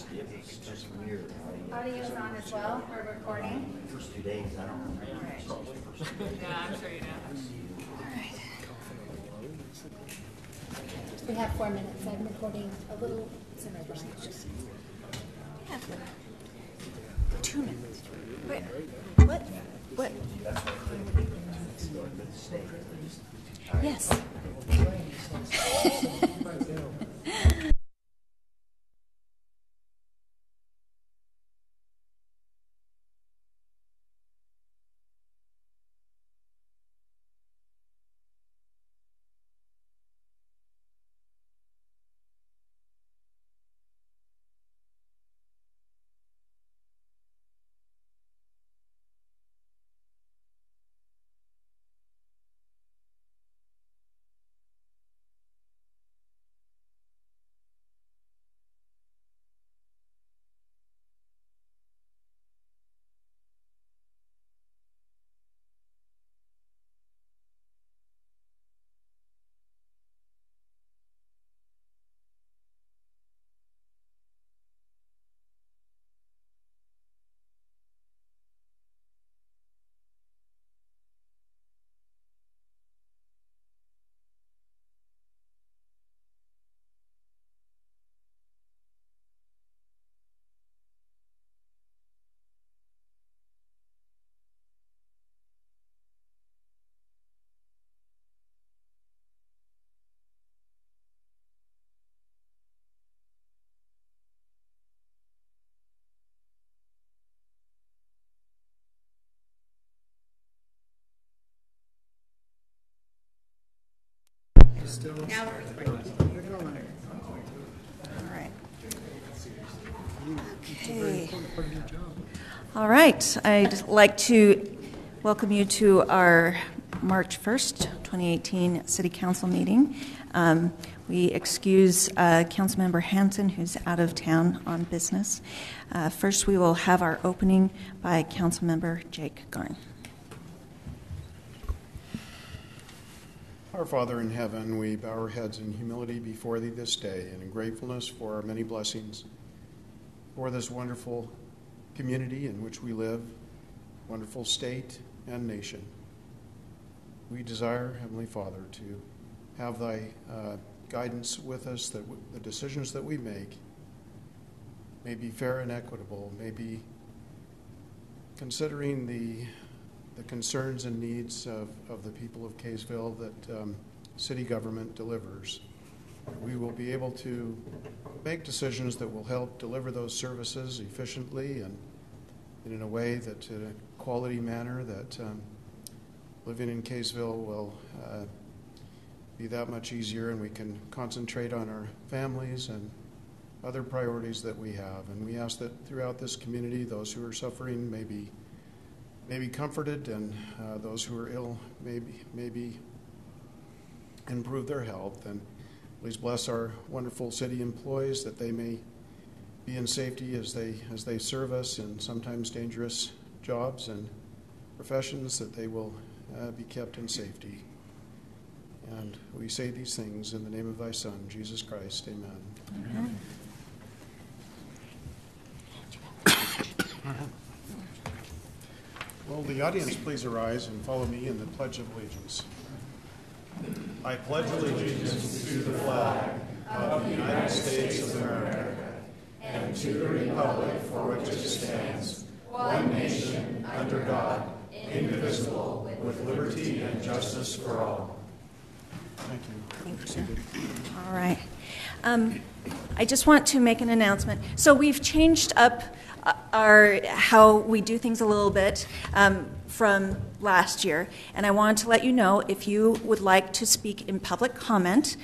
just weird. Audio is on as well. We're recording. First 2 days, I don't remember. Yeah, I'm sure you know. All right. We have 4 minutes. I'm recording a little. We have 2 minutes. Wait. What? What? Yes. Now we're recording. All right. Okay. All right. I'd like to welcome you to our March 1st, 2018 City Council meeting. We excuse Councilmember Hanson, who's out of town on business. First, we will have our opening by Councilmember Jake Garn. Our Father in heaven, we bow our heads in humility before thee this day and in gratefulness for our many blessings, for this wonderful community in which we live, wonderful state and nation. We desire, Heavenly Father, to have thy guidance with us, that the decisions that we make may be fair and equitable, may be considering the concerns and needs of the people of Kaysville that city government delivers. We will be able to make decisions that will help deliver those services efficiently and in a way that, in a quality manner, that living in Kaysville will be that much easier, and we can concentrate on our families and other priorities that we have. And we ask that throughout this community, those who are suffering may be comforted, and those who are ill maybe improve their health. And please bless our wonderful city employees, that they may be in safety as they serve us in sometimes dangerous jobs and professions, that they will be kept in safety. And we say these things in the name of thy Son, Jesus Christ. Amen. Amen. Will the audience please arise and follow me in the Pledge of Allegiance? I pledge allegiance to the flag of the United States of America and to the republic for which it stands, one nation, under God, indivisible, with liberty and justice for all. Thank you. Thank you. All right. I just want to make an announcement. So we've changed up how we do things a little bit from last year, and I wanted to let you know, if you would like to speak in public comment,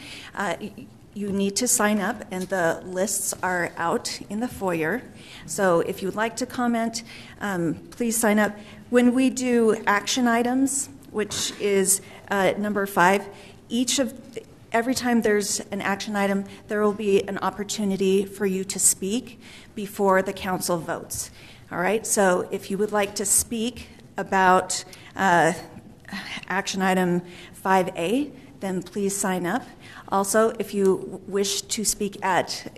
you need to sign up, and the lists are out in the foyer. So if you would like to comment, please sign up. When we do action items, which is number 5, every time there's an action item, there will be an opportunity for you to speak before the council votes. All right, so if you would like to speak about action item 5A, then please sign up. Also, if you wish to speak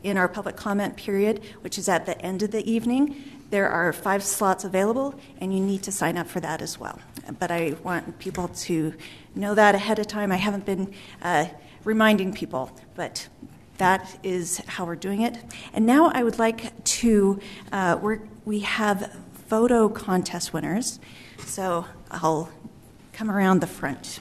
in our public comment period, which is at the end of the evening. There are 5 slots available, and you need to sign up for that as well. But I want people to know that ahead of time. I haven't been reminding people, but that is how we're doing it. And now I would like to, we have photo contest winners, so I'll come around the front.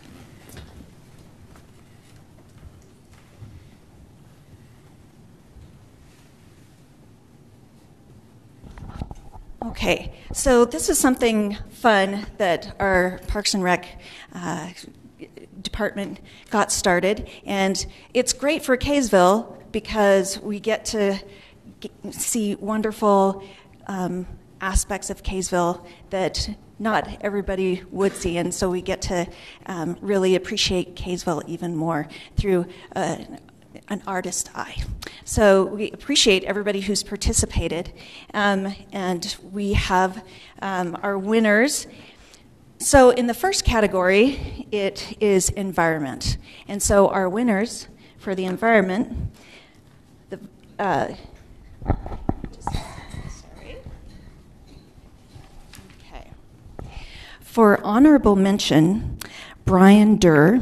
Okay, so this is something fun that our Parks and Rec department got started, and it's great for Kaysville because we get to see wonderful aspects of Kaysville that not everybody would see, and so we get to really appreciate Kaysville even more through an artist's eye. So we appreciate everybody who's participated, and we have our winners. So in the first category, it is environment. And so our winners for the environment, for honorable mention, Brian Durr,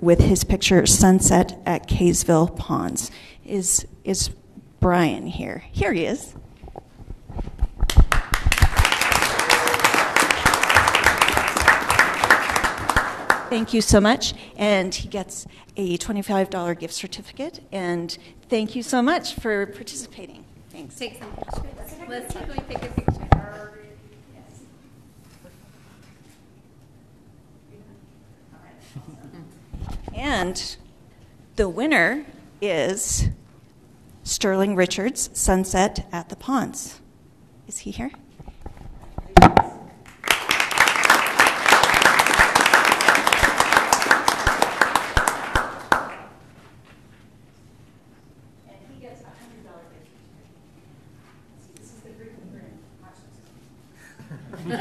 with his picture Sunset at Kaysville Ponds. Is Brian here? Here he is. Thank you so much. And he gets a $25 gift certificate. And thank you so much for participating. Thanks. Take some pictures. Let's see if we take a picture. And the winner is Sterling Richards, Sunset at the Ponds. Is he here? And he gets a $100 gift. This is the group we're in. Watch this.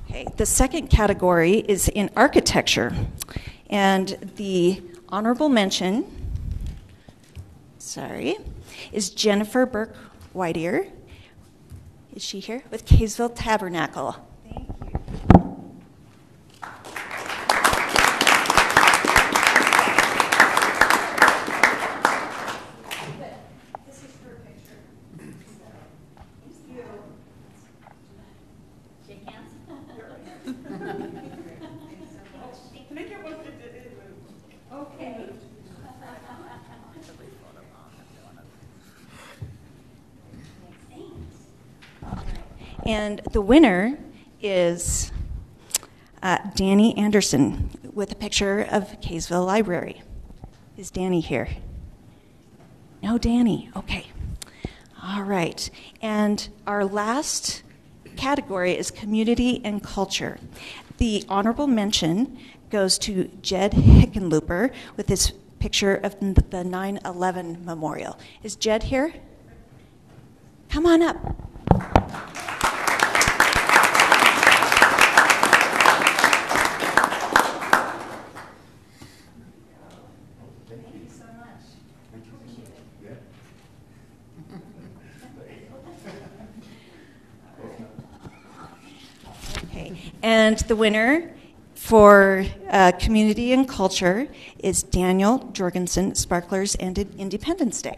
Okay, the second category is in architecture, and the honorable mention, is Jennifer Burke Whiteear. Is she here? With Kaysville Tabernacle. Thank you. This is her picture. Thank you. Shake hands. Okay. And the winner is Danny Anderson with a picture of Kaysville Library. Is Danny here? No, Danny. Okay. All right. And our last category is community and culture. The honorable mention goes to Jed Hickenlooper with this picture of the 9/11 memorial. Is Jed here? Come on up. Thank you so much. Appreciate it. Okay, and the winner for community and culture is Daniel Jorgensen, Sparklers and Independence Day.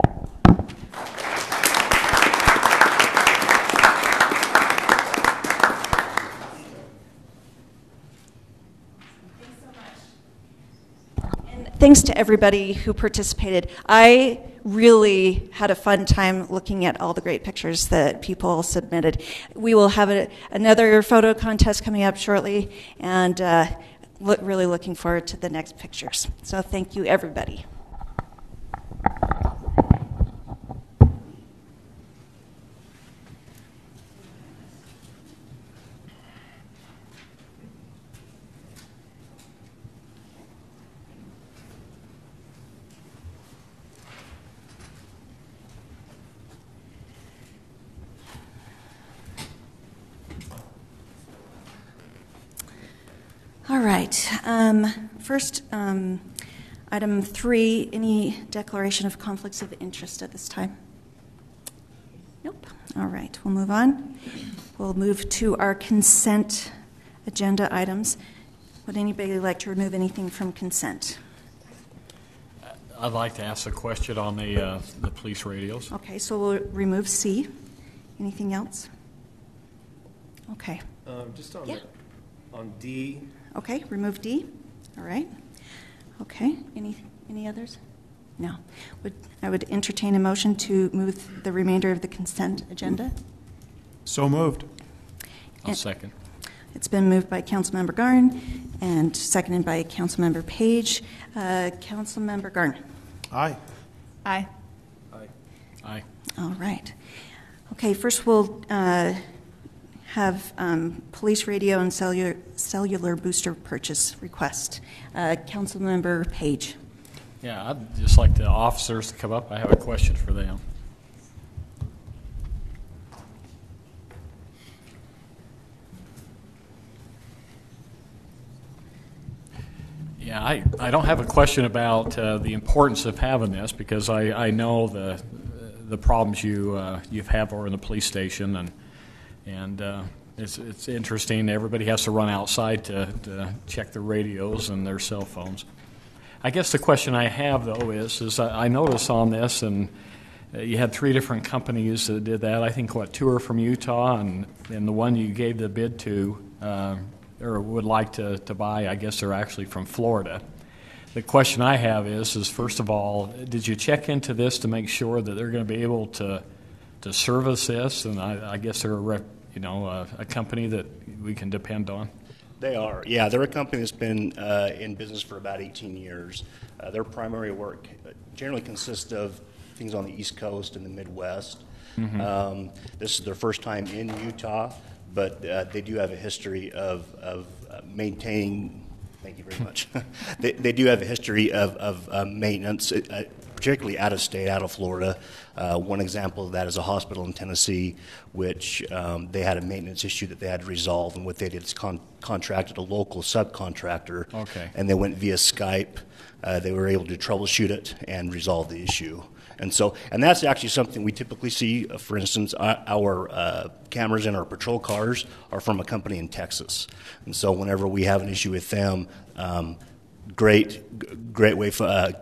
Thanks to everybody who participated. I really had a fun time looking at all the great pictures that people submitted. We will have another photo contest coming up shortly, and really looking forward to the next pictures. So thank you, everybody. All right. First, item 3, any declaration of conflicts of interest at this time? Nope. All right, we'll move on. We'll move to our consent agenda items. Would anybody like to remove anything from consent? I'd like to ask a question on the police radios. Okay, so we'll remove C. Anything else? Okay. Just on Yeah. on D. Okay, remove D. All right. Okay. Any others? No. I would entertain a motion to move the remainder of the consent agenda. So moved. I'll second. It's been moved by Councilmember Garn and seconded by Councilmember Page. Councilmember Garn. Aye. Aye. Aye. Aye. All right. Okay, first we'll have police radio and cellular booster purchase request. Councilmember Page. Yeah, I'd just like the officers to come up. I have a question for them. Yeah, I don't have a question about the importance of having this because I know the problems you've had over in the police station and it's interesting. Everybody has to run outside to check their radios and their cell phones. I guess the question I have though is I noticed on this and you had 3 different companies that did that. I think 2 are from Utah and the one you gave the bid to. Or would like to buy, I guess they're actually from Florida. The question I have is first of all, did you check into this to make sure that they're going to be able to service this? And I guess they're a company that we can depend on. They are. Yeah, they're a company that's been in business for about 18 years. Their primary work generally consists of things on the East Coast and the Midwest. Mm-hmm. This is their first time in Utah. But they do have a history of maintaining. Thank you very much. They do have a history of maintenance, particularly out of state, out of Florida. One example of that is a hospital in Tennessee, which they had a maintenance issue that they had to resolve, and what they did is contracted a local subcontractor. Okay. And they went via Skype. They were able to troubleshoot it and resolve the issue. And that's actually something we typically see. For instance, our cameras in our patrol cars are from a company in Texas. And so whenever we have an issue with them, great way for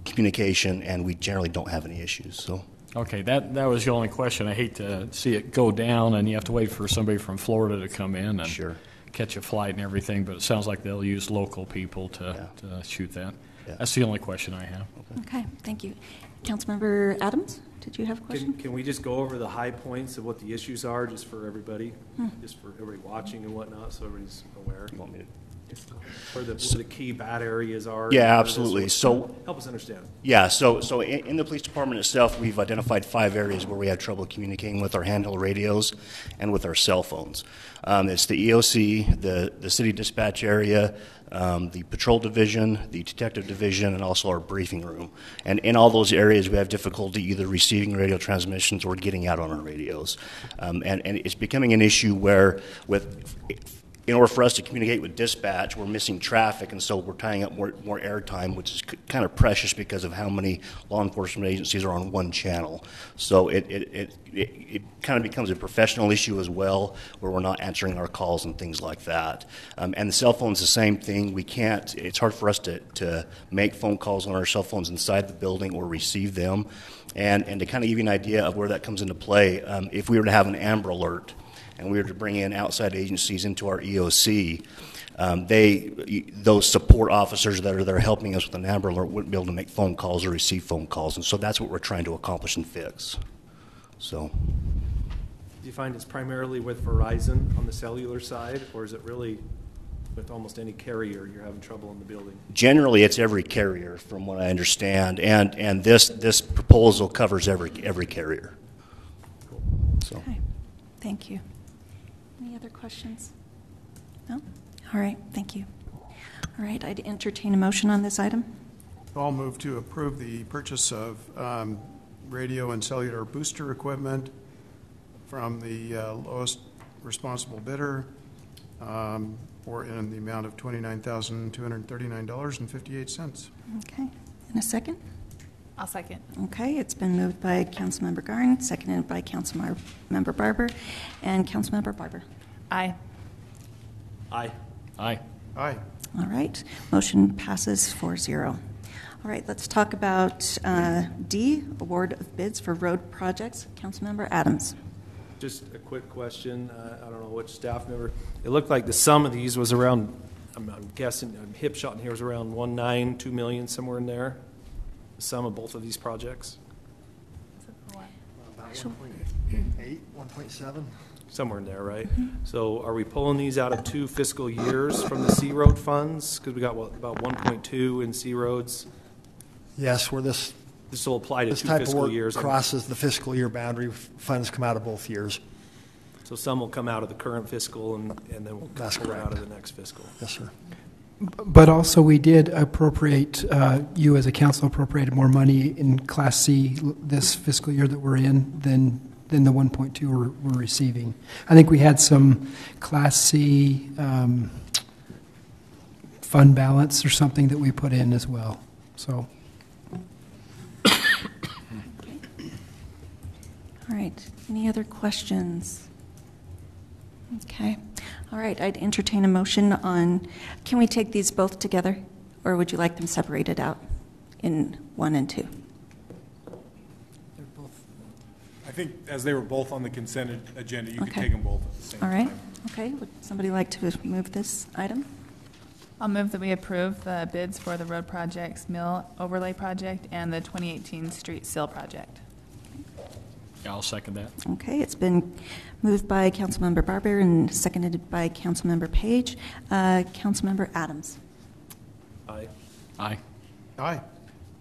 communication, and we generally don't have any issues. So. Okay, that was the only question. I hate to see it go down, and you have to wait for somebody from Florida to come in and Sure. catch a flight and everything, but it sounds like they'll use local people to shoot that. Yeah. That's the only question I have. Okay, thank you. Councilmember Adams, did you have a question? Can we just go over the high points of what the issues are, just for everybody, just for everybody watching and whatnot, so everybody's aware? You want me to? Where the key bad areas are. Yeah, absolutely. So help us understand. Yeah, so in the police department itself, we've identified 5 areas where we have trouble communicating with our handheld radios and with our cell phones. It's the EOC, the city dispatch area, the patrol division, the detective division, and also our briefing room. And in all those areas, we have difficulty either receiving radio transmissions or getting out on our radios. And it's becoming an issue where in order for us to communicate with dispatch, we're missing traffic, and so we're tying up more airtime, which is kind of precious because of how many law enforcement agencies are on one channel. So it kind of becomes a professional issue as well, where we're not answering our calls and things like that. And the cell phone's the same thing. We can't. It's hard for us to make phone calls on our cell phones inside the building or receive them. And to kind of give you an idea of where that comes into play, if we were to have an Amber Alert, and we were to bring in outside agencies into our EOC, those support officers that are there helping us with an Amber Alert wouldn't be able to make phone calls or receive phone calls, and so that's what we're trying to accomplish and fix. So, Do you find it's primarily with Verizon on the cellular side, or is it really with almost any carrier you're having trouble in the building? Generally, it's every carrier, from what I understand, and this proposal covers every carrier. Cool. So. Okay, thank you. Any other questions? No? All right, thank you. All right, I'd entertain a motion on this item. I'll move to approve the purchase of radio and cellular booster equipment from the lowest responsible bidder or in the amount of $29,239.58. Okay. In a second? I'll second. Okay, it's been moved by Councilmember Garn, seconded by Councilmember Barber, and Councilmember Barber. Aye. Aye. Aye. Aye. All right, motion passes 4-0. All right, let's talk about D, award of bids for road projects. Councilmember Adams. Just a quick question. I don't know which staff member. It looked like the sum of these was around, I'm guessing, hip shot in here was around 1.9, 2 million, somewhere in there. The sum of both of these projects? About 1.8, 1.7. Somewhere in there, right? So are we pulling these out of 2 fiscal years from the C road funds? Because we got about 1.2 in C roads. Yes, where this This will apply to 2 type of fiscal work years. crosses the fiscal year boundary, funds come out of both years. So some will come out of the current fiscal and then we'll That's pull it out correct. of the next fiscal. Yes, sir. But also, we did appropriate, you as a council appropriated more money in Class C this fiscal year that we're in than the 1.2 we're receiving. I think we had some Class C fund balance or something that we put in as well. So, All right, any other questions? Okay, all right, I'd entertain a motion on, can we take these both together, or would you like them separated out in 1 and 2? I think as they were both on the consent agenda, you could Okay. take them both at the same All time. right, okay, would somebody like to move this item? I'll move that we approve the bids for the road projects, mill overlay project, and the 2018 street seal project. Yeah, I'll second that. Okay, it's been moved by Councilmember Barber and seconded by Councilmember Page. Councilmember Adams. Aye. Aye. Aye.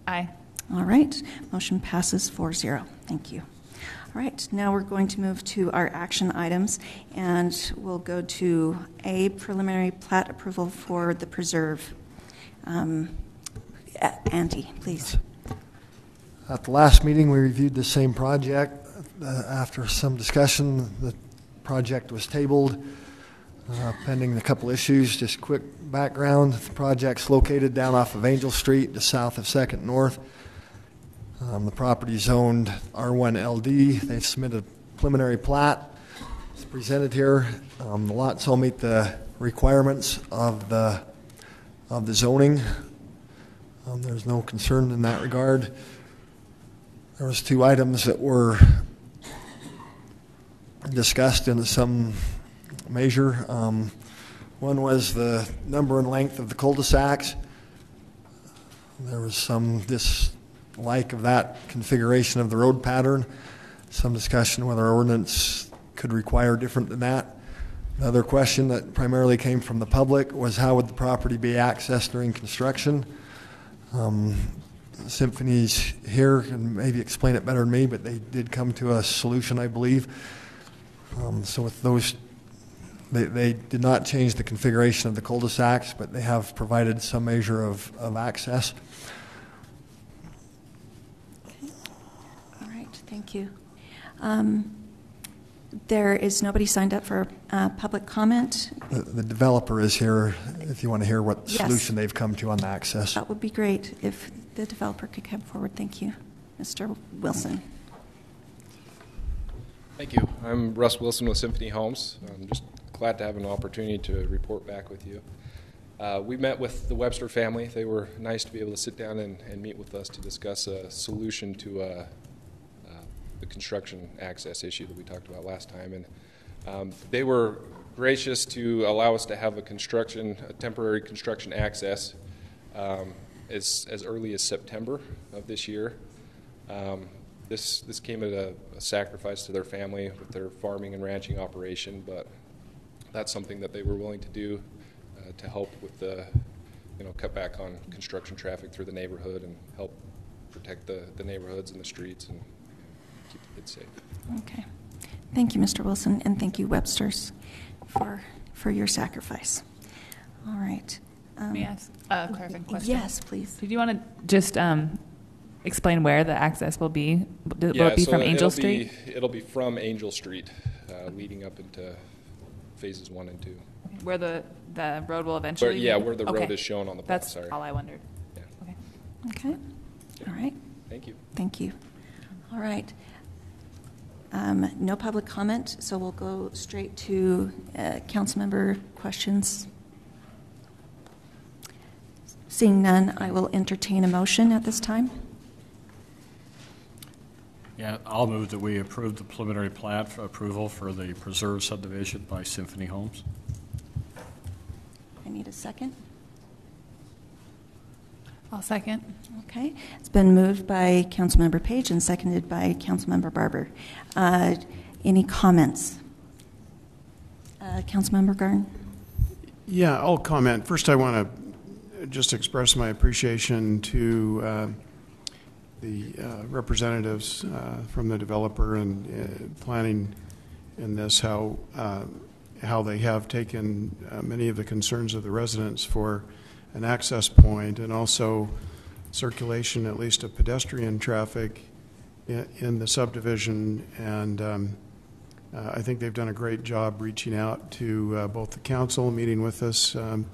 Aye. All right, motion passes 4-0. Thank you. All right, now we're going to move to our action items, and we'll go to A, preliminary plat approval for the preserve. Andy, please. At the last meeting, we reviewed the same project. After some discussion, the project was tabled pending a couple issues. Just quick background, the project's located down off of Angel Street, just south of 2nd North. The property's owned R1LD. They've submitted a preliminary plat. It's presented here. The lots all meet the requirements of the zoning. There's no concern in that regard. There was 2 items that were discussed in some measure. One was the number and length of the cul-de-sacs. There was some dislike of that configuration of the road pattern. Some discussion whether our ordinance could require different than that. Another question that primarily came from the public was how would the property be accessed during construction? Symphony's here and maybe explain it better than me, but they did come to a solution, I believe. So with those, they did not change the configuration of the cul-de-sacs, but they have provided some measure of access. Okay. All right, thank you. There is nobody signed up for public comment. The developer is here if you want to hear what Yes. solution they've come to on the access. That would be great if the developer could come forward. Thank you. Mr. Wilson. Thank you. I'm Russ Wilson with Symphony Homes. I'm just glad to have an opportunity to report back with you. We met with the Webster family. They were nice to be able to sit down and meet with us to discuss a solution to the construction access issue that we talked about last time. And they were gracious to allow us to have a temporary construction access as early as September of this year. This came at a sacrifice to their family with their farming and ranching operation, but that's something that they were willing to do to help with the, cut back on construction traffic through the neighborhood and help protect the neighborhoods and the streets and keep the kids safe. Okay. Thank you, Mr. Wilson, and thank you, Websters, for your sacrifice. All right. Let me ask a clarifying question. Yes, please. Did you want to just explain where the access will be? Will it be from Angel Street? It'll be from Angel Street, leading up into phases 1 and 2. Where the road will eventually be? Yeah, where the road Okay. is shown on the plan. That's Sorry. all I wondered. Yeah. Okay. Okay. All right. Thank you. Thank you. All right. No public comment, so we'll go straight to council member questions. Seeing none, I will entertain a motion at this time. Yeah, I'll move that we approve the preliminary plat for approval for the preserve subdivision by Symphony Homes. I need a second. I'll second. Okay. It's been moved by Councilmember Page and seconded by Councilmember Barber. Any comments? Councilmember Garn? Yeah, I'll comment. First, I want to just express my appreciation to the representatives from the developer and planning in this, how they have taken many of the concerns of the residents for an access point and also circulation, at least of pedestrian traffic in the subdivision. And I think they've done a great job reaching out to both the council, meeting with us on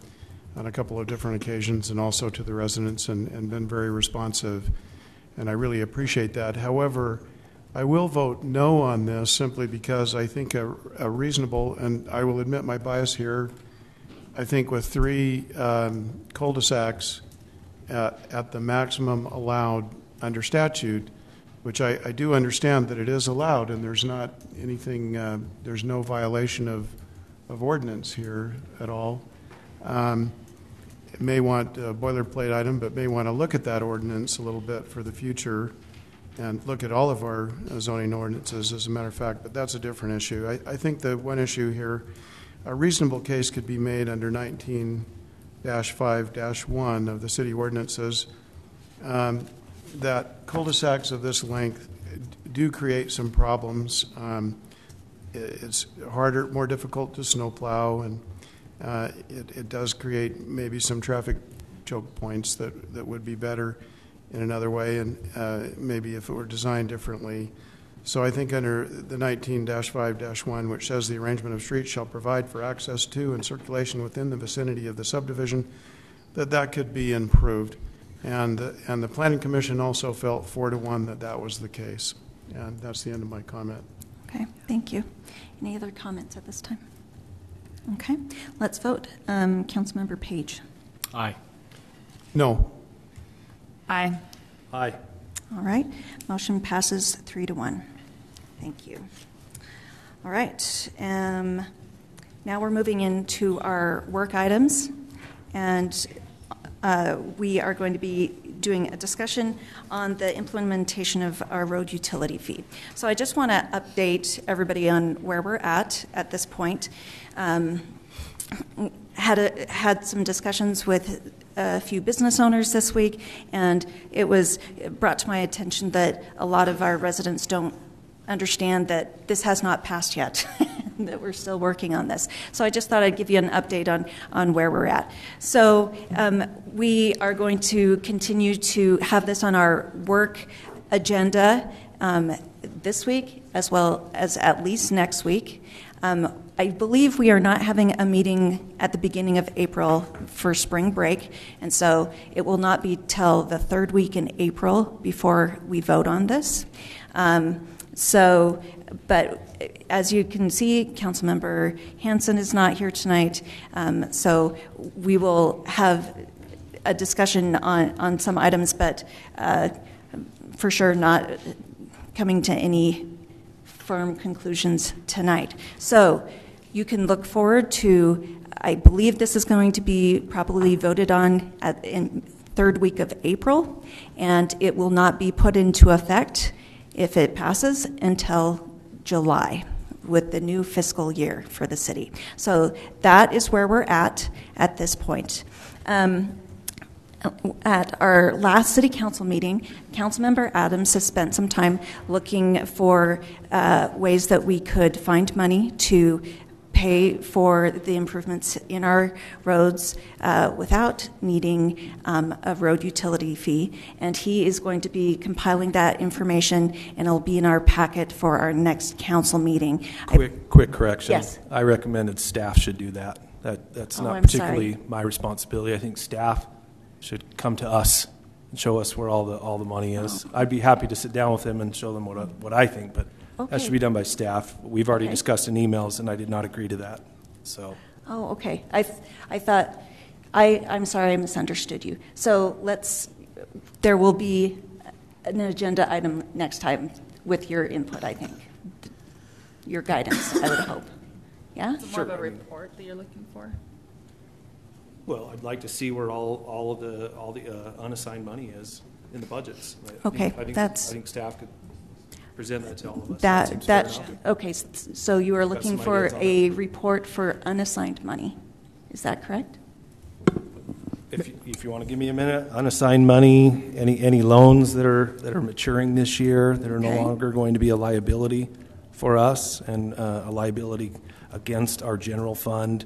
a couple of different occasions, and also to the residents, and been very responsive. And I really appreciate that. However, I will vote no on this simply because I think a reasonable, and I will admit my bias here, I think with 3 cul-de-sacs at the maximum allowed under statute, which I do understand that it is allowed, and there's not anything, there's no violation of ordinance here at all. It may want a boilerplate item, but may want to look at that ordinance a little bit for the future and look at all of our zoning ordinances, as a matter of fact, but that's a different issue. I think the one issue here, a reasonable case could be made under 19-5-1 of the city ordinances that cul-de-sacs of this length do create some problems. It's harder, more difficult to snowplow, and it does create maybe some traffic choke points that would be better in another way, and maybe if it were designed differently. So I think under the 19-5-1, which says the arrangement of streets shall provide for access to and circulation within the vicinity of the subdivision, that could be improved. And the Planning Commission also felt 4-1 that was the case. And that's the end of my comment. Okay, thank you. Any other comments at this time? Okay, let's vote. Councilmember Page? Aye. No. Aye. Aye. All right, motion passes 3-1. Thank you. All right, now we're moving into our work items, and we are going to be doing a discussion on the implementation of our road utility fee. So I just want to update everybody on where we're at this point. Had some discussions with a few business owners this week, and it was brought to my attention that a lot of our residents don't understand that this has not passed yet, that we're still working on this. So I just thought I'd give you an update on where we're at. So we are going to continue to have this on our work agenda this week, as well as at least next week. I believe we are not having a meeting at the beginning of April for spring break, and so it will not be till the 3rd week in April before we vote on this. But as you can see, Councilmember Hansen is not here tonight, so we will have a discussion on some items, but for sure not coming to any firm conclusions tonight. So you can look forward to, I believe this is going to be probably voted on in 3rd week of April, and it will not be put into effect if it passes until July with the new fiscal year for the city. So that is where we're at this point. At our last city council meeting, Councilmember Adams has spent some time looking for ways that we could find money to pay for the improvements in our roads without needing a road utility fee. And he is going to be compiling that information, and it'll be in our packet for our next council meeting. Quick correction. Yes. I recommended staff should do that. That's Oh, not I'm particularly sorry. my responsibility. I think staff should come to us and show us where all the money is. I'd be happy to sit down with them and show them what I think, but Okay. that should be done by staff. We've already Okay. discussed in emails, and I did not agree to that. So Oh, okay. I thought, I'm sorry, I misunderstood you. So there will be an agenda item next time with your input, I think. Your guidance, I would hope. Yeah? Is it more of a report that you're looking for? well, I'd like to see where all the unassigned money is in the budgets. Okay, I think staff could present that to all of us. seems fair enough. Okay, so you are looking some for ideas on a report for unassigned money. Is that correct? If you want to give me a minute, unassigned money, any loans that are maturing this year that are no Okay. longer going to be a liability for us and a liability against our general fund,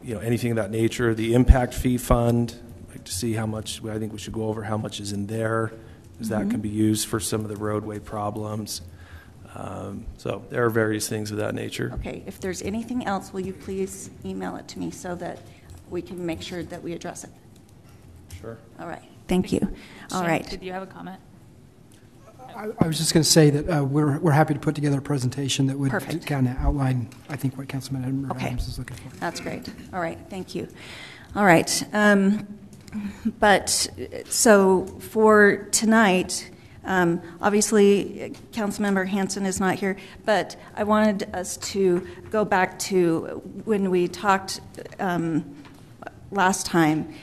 anything of that nature. The impact fee fund, I'd like to see how much. I think we should go over how much is in there, because that can be used for some of the roadway problems. So there are various things of that nature. Okay, if there's anything else, will you please email it to me so that we can make sure that we address it? Sure. All right, thank you. All Shane, right. Did you have a comment? I was just going to say that we're happy to put together a presentation that would Perfect. kind of outline, I think, what Councilman Okay. Adams is looking for. That's great. All right, thank you. All right, so for tonight, obviously, Councilmember Hanson is not here, but I wanted us to go back to when we talked last time.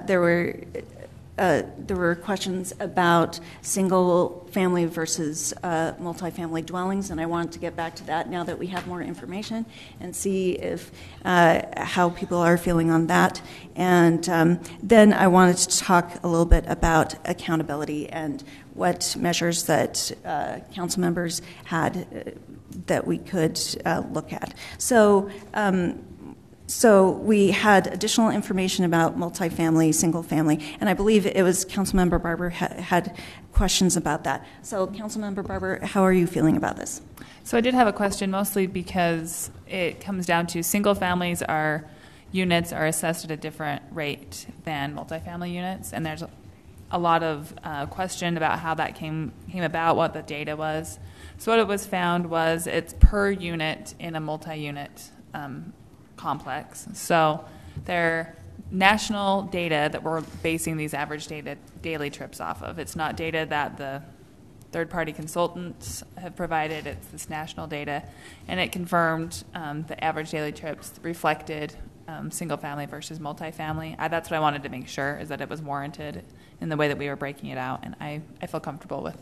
There were questions about single-family versus multifamily dwellings, and I wanted to get back to that now that we have more information and see if how people are feeling on that. And then I wanted to talk a little bit about accountability and what measures that council members had that we could look at. So we had additional information about multifamily, single family, and I believe it was Councilmember Barber had questions about that. So Councilmember Barber, how are you feeling about this? So I did have a question, mostly because it comes down to single families units are assessed at a different rate than multifamily units, and there's a lot of question about how that came about, what the data was. So what it was found was it's per unit in a multi-unit complex. So they're national data that we're basing these average daily trips off of. It's not data that the third-party consultants have provided. It's this national data, and it confirmed the average daily trips reflected single-family versus multifamily. That's what I wanted to make sure, is that it was warranted in the way that we were breaking it out, and I feel comfortable with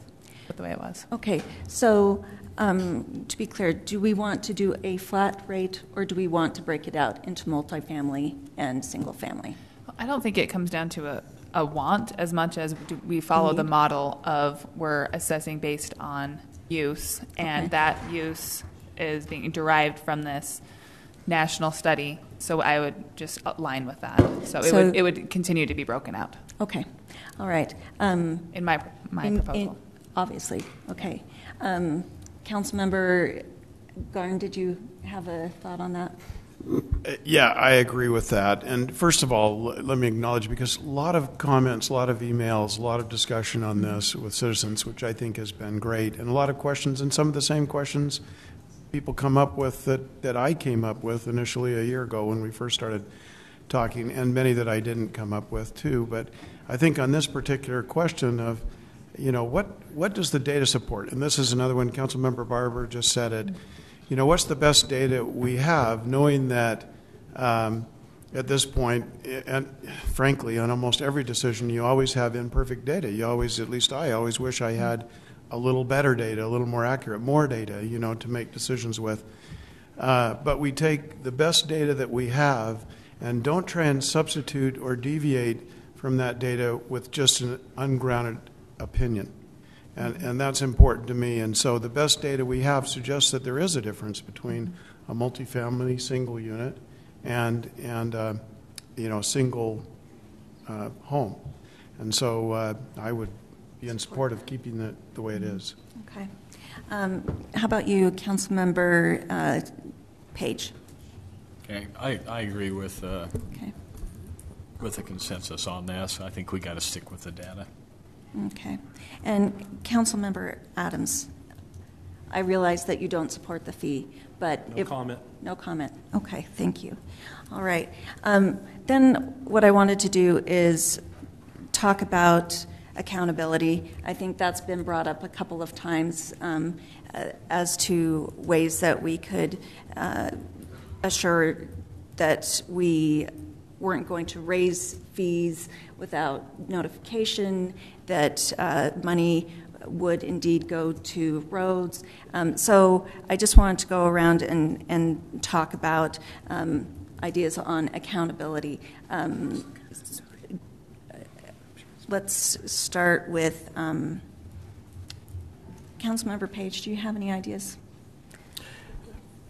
the way it was. Okay, so to be clear, do we want to do a flat rate, or do we want to break it out into multifamily and single family? I don't think it comes down to a want as much as we follow the model of we're assessing based on use, and Okay. that use is being derived from this national study. So I would just align with that. So it would continue to be broken out Okay, all right. in my proposal. Obviously, okay. Councilmember Garn, did you have a thought on that? Yeah, I agree with that. And first of all, let me acknowledge, because a lot of comments, a lot of emails, a lot of discussion on this with citizens, which I think has been great, and a lot of questions, and some of the same questions people come up with that I came up with initially a year ago when we first started talking, and many that I didn't come up with too. But I think on this particular question of, what does the data support? And this is another one, Councilmember Barber just said it. What's the best data we have, knowing that at this point, and frankly, on almost every decision, you always have imperfect data. You always, at least I always wish I had a little better data, a little more accurate, more data, to make decisions with. But we take the best data that we have and don't try and substitute or deviate from that data with just an ungrounded opinion. And that's important to me. And so the best data we have suggests that there is a difference between a multifamily single unit and single home. And so I would be in support of keeping it the way it is. Okay. How about you, Councilmember Page? Okay, I agree with Okay. with the consensus on this. I think we got to stick with the data. Okay. And Councilmember Adams, I realize that you don't support the fee, but No comment. No comment. Okay, thank you. All right. Then what I wanted to do is talk about accountability. I think that's been brought up a couple of times as to ways that we could assure that we weren't going to raise fees without notification, that money would indeed go to roads. So I just wanted to go around and talk about ideas on accountability. Let's start with Councilmember Page. Do you have any ideas?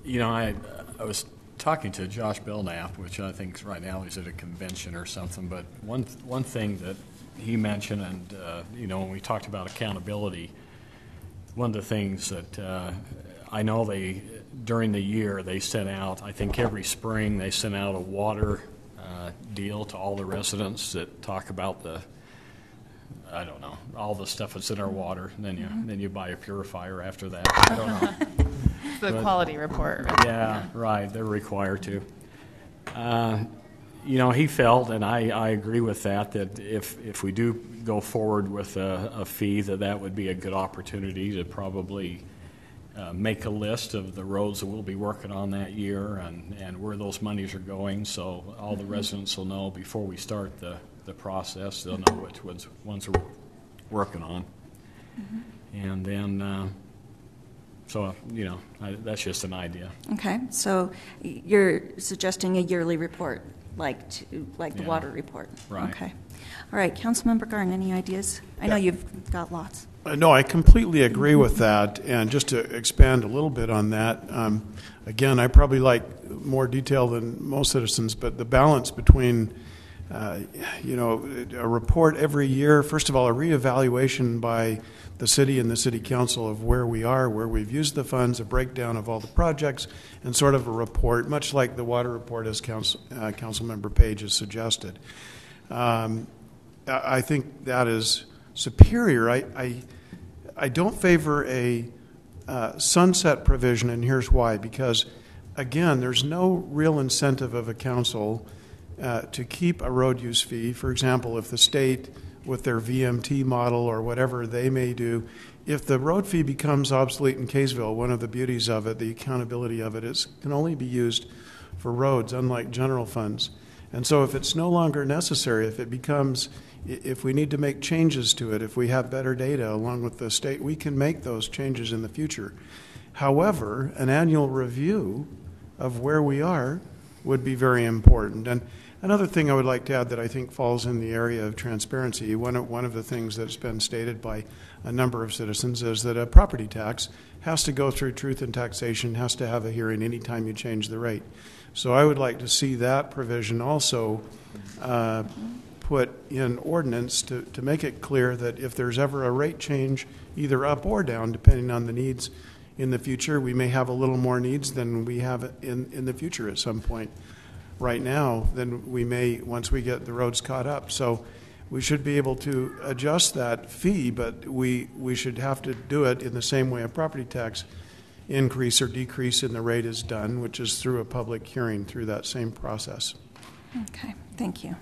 You know, I was talking to Josh Belknap, which I think right now he's at a convention or something, but one thing that he mentioned, and you know, when we talked about accountability, one of the things that I know during the year they sent out, I think every spring they sent out a water deal to all the residents that talk about I don't know, all the stuff that's in our water, and then you buy a purifier after that. I don't know. The quality report. Right? Yeah, right. They're required to. You know, he felt, and I agree with that if we do go forward with a fee, that would be a good opportunity to probably make a list of the roads that we'll be working on that year and where those monies are going, so all the residents will know before we start the process. They'll know which ones we're working on. And then, so, you know, that's just an idea. Okay, so you're suggesting a yearly report, like the water report. Right. Okay. All right, Councilmember Garn, any ideas? I know you've got lots. No, I completely agree with that. And just to expand a little bit on that, again, I probably like more detail than most citizens, but the balance between, you know, a report every year, first of all, a reevaluation by the city and the city council of where we are, where we've used the funds, a breakdown of all the projects, and sort of a report, much like the water report as Councilmember Page has suggested. I think that is superior. I don't favor a sunset provision, and here's why. Because, again, there's no real incentive of a council to keep a road use fee. For example, if the state, with their VMT model or whatever they may do, if the road fee becomes obsolete in Kaysville, one of the beauties of it, the accountability of it, can only be used for roads, unlike general funds. And so if it's no longer necessary, if we need to make changes to it, if we have better data along with the state, we can make those changes in the future. However, an annual review of where we are would be very important. And another thing I would like to add that I think falls in the area of transparency, one of the things that's been stated by a number of citizens is that a property tax has to go through truth in taxation, has to have a hearing anytime you change the rate. So I would like to see that provision also put in ordinance to make it clear that if there's ever a rate change, either up or down, depending on the needs in the future, we may have a little more needs than we have in the future at some point. Right now, then we may, once we get the roads caught up. So we should be able to adjust that fee, but we should have to do it in the same way a property tax increase or decrease in the rate is done, which is through a public hearing through that same process. Okay, thank you.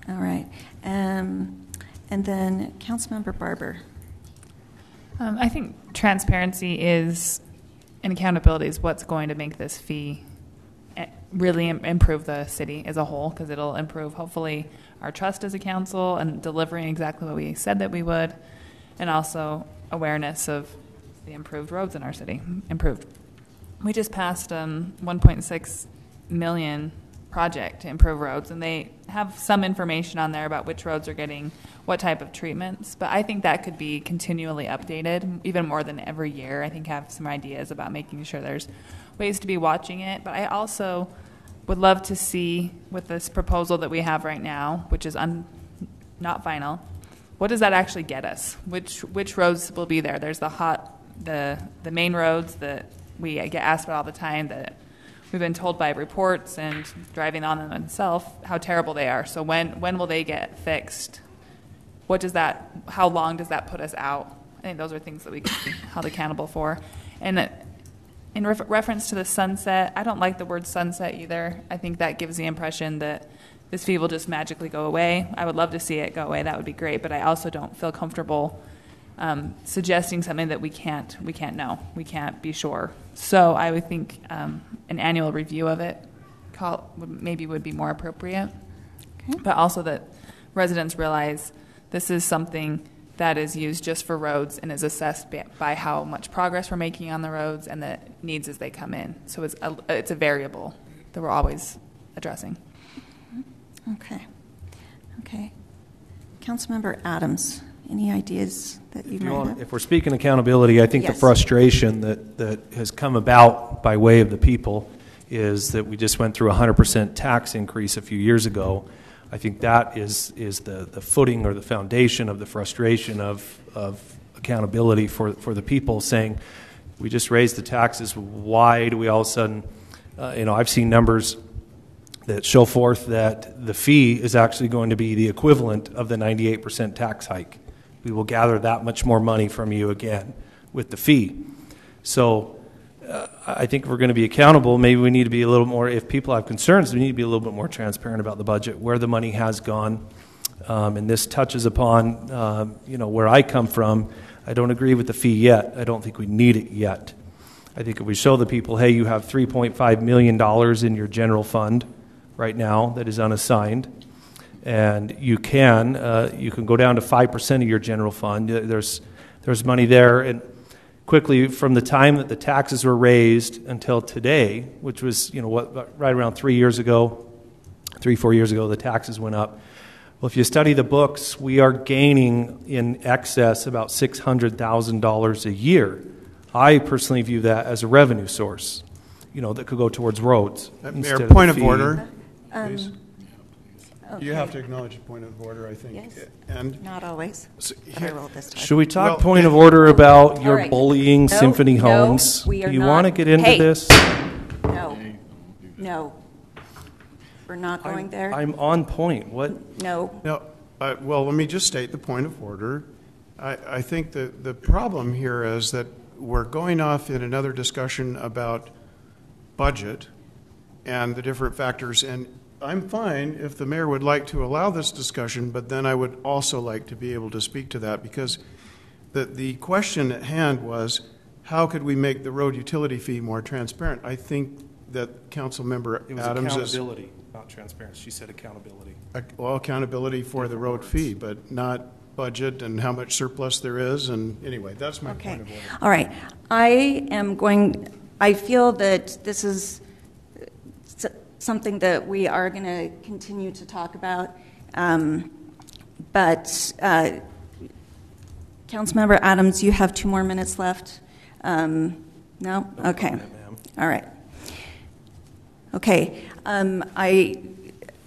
All right. And then Councilmember Barber. I think transparency and accountability is what's going to make this fee really improve the city as a whole, because it'll improve, hopefully, our trust as a council and delivering exactly what we said that we would, and also awareness of the improved roads in our city. We just passed $1.6 million project to improve roads, and they have some information on there about which roads are getting what type of treatments, but I think that could be continually updated, even more than every year. I think have some ideas about making sure there's ways to be watching it, but I also would love to see, with this proposal that we have right now, which is not final, what does that actually get us? Which roads will be there? There's the main roads that we get asked about all the time that we've been told by reports and driving on them myself how terrible they are. So when will they get fixed? How long does that put us out? I think those are things that we can be held accountable for. And in reference to the sunset, I don't like the word sunset either. I think that gives the impression that this fee will just magically go away. I would love to see it go away. That would be great. But I also don't feel comfortable suggesting something that we can't know. We can't be sure. So I would think an annual review of it would be more appropriate. Okay. But also that residents realize this is something that is used just for roads and is assessed by how much progress we're making on the roads and the needs as they come in. So it's a variable that we're always addressing. Okay. Councilmember Adams, any ideas that you might have? If we're speaking accountability, I think Yes. the frustration that has come about by way of the people is that we just went through a 100% tax increase a few years ago. I think that is the footing or the foundation of the frustration of accountability for the people, saying, we just raised the taxes, why do we all of a sudden, I've seen numbers that show forth that the fee is actually going to be the equivalent of the 98% tax hike. We will gather that much more money from you again with the fee. So I think if we're going to be accountable, maybe we need to be a little more, if people have concerns, we need to be a little bit more transparent about the budget, where the money has gone. And this touches upon, where I come from. I don't agree with the fee yet. I don't think we need it yet. I think if we show the people, hey, you have $3.5 million in your general fund right now that is unassigned, and you can go down to 5% of your general fund. There's money there, and quickly from the time that the taxes were raised until today, which was right around 4 years ago, the taxes went up. Well, if you study the books, we are gaining in excess about $600,000 a year. I personally view that as a revenue source, that could go towards roads. Mayor, point of order, please. Okay. You have to acknowledge a point of order, I think. Yes. And Not always, but I will this time. Should we talk Well, point of order about your right. bullying No, Symphony no, Homes? we are Do you not. want to get into Hey. this? No. We're not going there? I'm on point. What? No. No, well, let me just state the point of order. I think the problem here is that we're going off in another discussion about budget and the different factors, and I'm fine if the mayor would like to allow this discussion, but then I would also like to be able to speak to that, because the question at hand was, how could we make the road utility fee more transparent? I think that Councilmember It was Adams accountability, not transparency. She said accountability. well, accountability for the road fee, but not budget and how much surplus there is. And anyway, that's my Okay. point of order. All right. I feel that this is something that we are going to continue to talk about. But Councilmember Adams, you have 2 more minutes left. No? Okay. All right. Okay.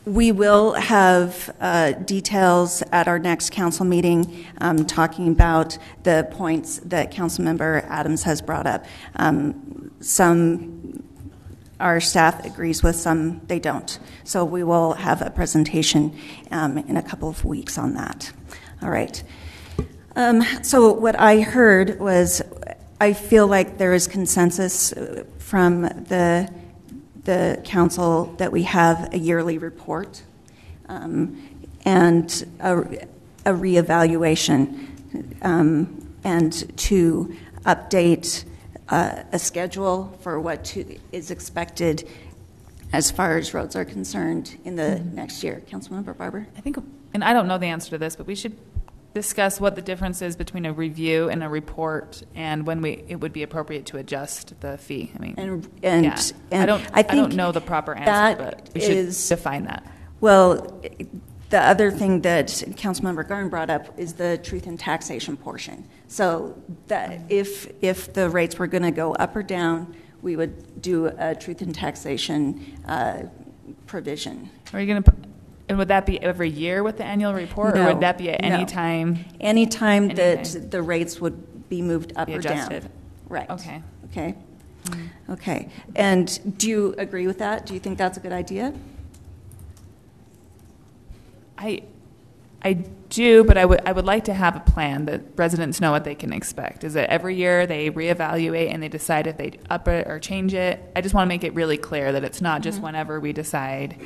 We will have details at our next council meeting talking about the points that Councilmember Adams has brought up. Some our staff agrees with, some they don't. So we will have a presentation in a couple of weeks on that. All right. So what I heard was, I feel like there is consensus from the council that we have a yearly report and a reevaluation and to update a schedule for what is expected as far as roads are concerned in the next year. Councilmember Barber? I think, and I don't know the answer to this, but we should discuss what the difference is between a review and a report, and when it would be appropriate to adjust the fee. I mean, I don't know the proper answer, but we should define that. Well, the other thing that Councilmember Garn brought up is the truth in taxation portion. So that if the rates were going to go up or down, we would do a truth in taxation provision. Are you going to? And would that be every year with the annual report, or would that be at any time? Any time that the rates would be moved up or down. Adjusted. Right. Okay. Okay. Okay. And do you agree with that? Do you think that's a good idea? I do, but I would like to have a plan that residents know what they can expect. Is it every year they reevaluate and they decide if they up it or change it? I just want to make it really clear that it's not just whenever we decide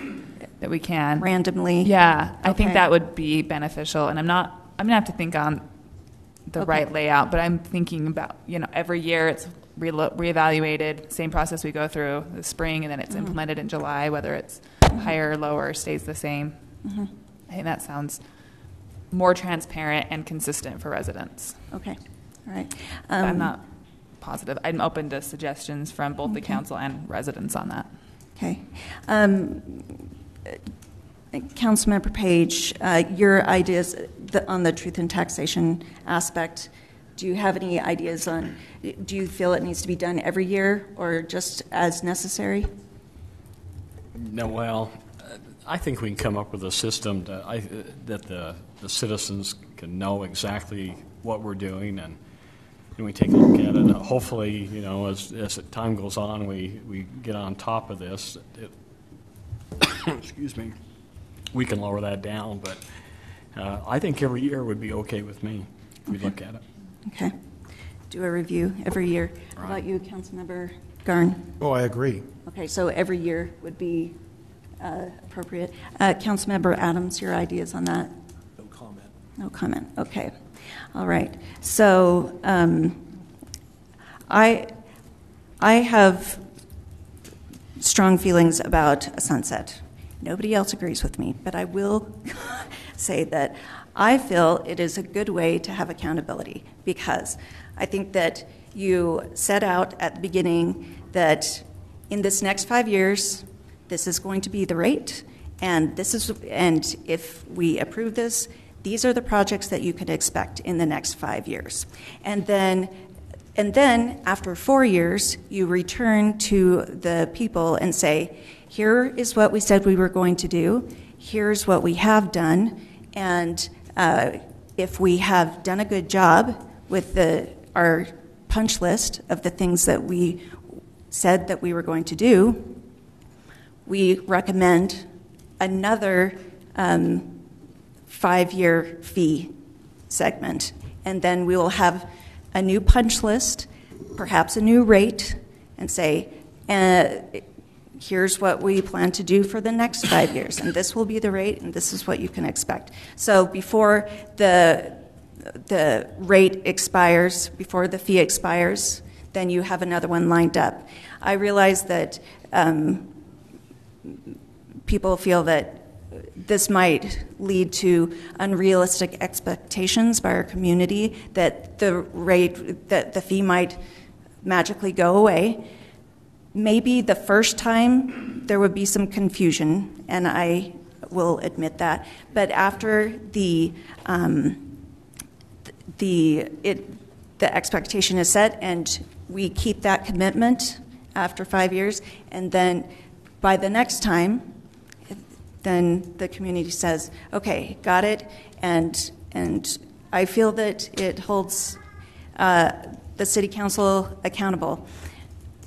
that we can. Randomly? Yeah, I think Okay. that would be beneficial. And I'm going to have to think on the right layout, but I'm thinking about, every year it's reevaluated, same process we go through the spring, and then it's implemented in July, whether it's higher or lower, stays the same. I think that sounds more transparent and consistent for residents. Okay. All right. But I'm not positive. I'm open to suggestions from both the council and residents on that. Okay. Councilmember Page, your ideas on the truth in taxation aspect, do you have any ideas on, do you feel it needs to be done every year or just as necessary? No, well, I think we can come up with a system that the citizens can know exactly what we're doing, and we take a look at it. Hopefully, as time goes on, we get on top of this. Excuse me. We can lower that down, but I think every year would be okay with me if we look at it. Okay. Do a review every year. How about you, Councilmember Garn? Oh, I agree. Okay, so every year would be appropriate. Councilmember Adams, your ideas on that? No comment. No comment. Okay. All right. So I have strong feelings about a sunset. Nobody else agrees with me, but I will say that I feel it is a good way to have accountability, because I think that you set out at the beginning that in this next 5 years, this is going to be the rate, and if we approve this, these are the projects that you can expect in the next 5 years. And then after 4 years, you return to the people and say, here is what we said we were going to do, here's what we have done, and if we have done a good job with our punch list of the things that we said that we were going to do, we recommend another 5-year fee segment. And then we will have a new punch list, perhaps a new rate, and say, here's what we plan to do for the next 5 years, and this will be the rate, and this is what you can expect. So before the rate expires, before the fee expires, then you have another one lined up. I realize that people feel that this might lead to unrealistic expectations by our community, that the fee might magically go away. Maybe the first time there would be some confusion, and I will admit that. But after the expectation is set, and we keep that commitment after 5 years, and then by the next time, then the community says, okay, got it, and I feel that it holds the city council accountable.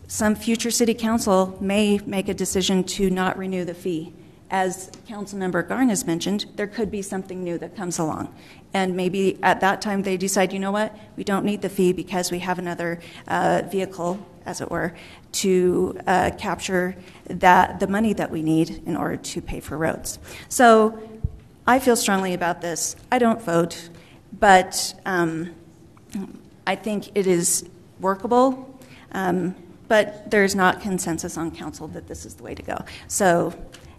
Some future city council may make a decision to not renew the fee. As Councilmember Garn has mentioned, there could be something new that comes along. And maybe at that time they decide, you know what, we don't need the fee because we have another vehicle, as it were, to capture the money that we need in order to pay for roads. So I feel strongly about this. I don't vote, but I think it is workable. But there's not consensus on council that this is the way to go. So,